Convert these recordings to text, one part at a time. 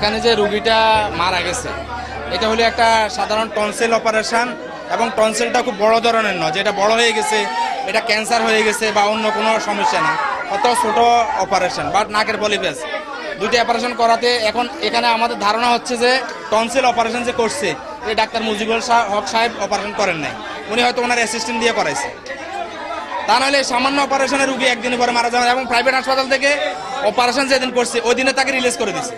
এখানে যে রুগীটা মারা গেছে এটা হলো একটা সাধারণ টনসিল অপারেশন, এবং টনসিলটা খুব বড় ধরনের নয়, যেটা বড় হয়ে গেছে, এটা ক্যান্সার হয়ে গেছে বা অন্য কোনো সমস্যা না, অত ছোট অপারেশন বাট নাকের পলিপ্যাস দুইটি অপারেশন করাতে এখন এখানে আমাদের ধারণা হচ্ছে যে টনসিল অপারেশন যে করছে এই ডাক্তার মুজিবুল হক সাহেব অপারেশন করেন নাই, উনি হয়তো ওনার অ্যাসিস্ট্যান্ট দিয়ে করাইছে। তা নাহলে সামান্য অপারেশনের রুগী একদিন পরে মারা যাবে, এবং প্রাইভেট হাসপাতাল থেকে অপারেশন যেদিন করছে ওই দিনে তাকে রিলিজ করে দিচ্ছে,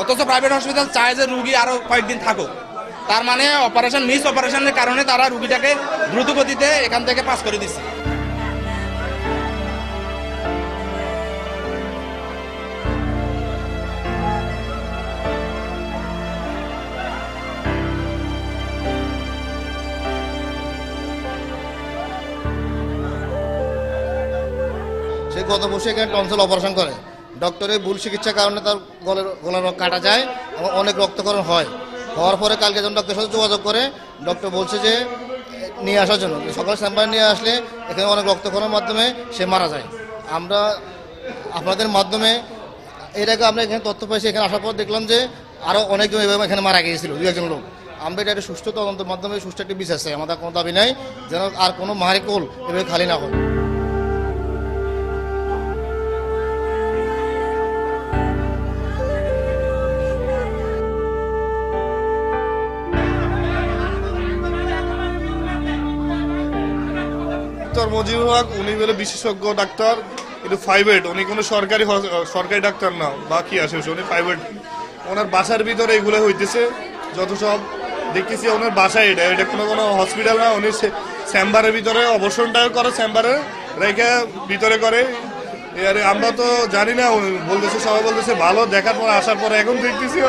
অথচ প্রাইভেট হসপিটাল চায় যে রুগী আরো কয়েকদিন থাকুক। তার মানে মিস অপারেশনের কারণে তারা রুগীটাকে দ্রুত গতিতে এখান থেকে পাস করে দিচ্ছে। সে গত বছর এখানে টনসিল অপারেশন করে, ডক্টরের ভুল চিকিৎসার কারণে তার গলার কাটা যায় এবং অনেক রক্তক্ষরণ হওয়ার পরে কালকে যখন ডক্টরের সাথে যোগাযোগ করে ডক্টর বলছে যে নিয়ে আসার জন্য, সকালে চেম্বারে নিয়ে আসলে এখানে অনেক রক্তক্ষরণের মাধ্যমে সে মারা যায়। আমরা আপনাদের মাধ্যমে এর আগে আমরা এখানে তথ্য পাইছি, এখানে আসার পর দেখলাম যে আরও অনেকজন এভাবে এখানে মারা গিয়েছিল, 2-1 লোক। আমরা এটা একটা সুষ্ঠু তদন্তের মাধ্যমে সুষ্ঠু একটি বিচার চাই, আমাদের কোনো দাবি নাই যেন আর কোনো মাহারিকোল এভাবে খালি না হয়। ডাক্তার মজিবুল হক উনি বলে বিশেষজ্ঞ ডাক্তার, কিন্তু প্রাইভেট, উনি কোনো সরকারি ডাক্তার না বা কি আসে, উনি প্রাইভেট। ওনার বাসার ভিতরে এগুলো হইতেছে, যত সব দেখতেছি ওনার বাসায়, এটা কোনো হসপিটাল না। উনি চেম্বারের ভিতরে অবসরটা করে, চেম্বারে রেখে ভিতরে করে। আমরা তো জানি না, বলতেছে সবাই বলতেছে ভালো, দেখার পর আসার পরে এখন দেখতেছি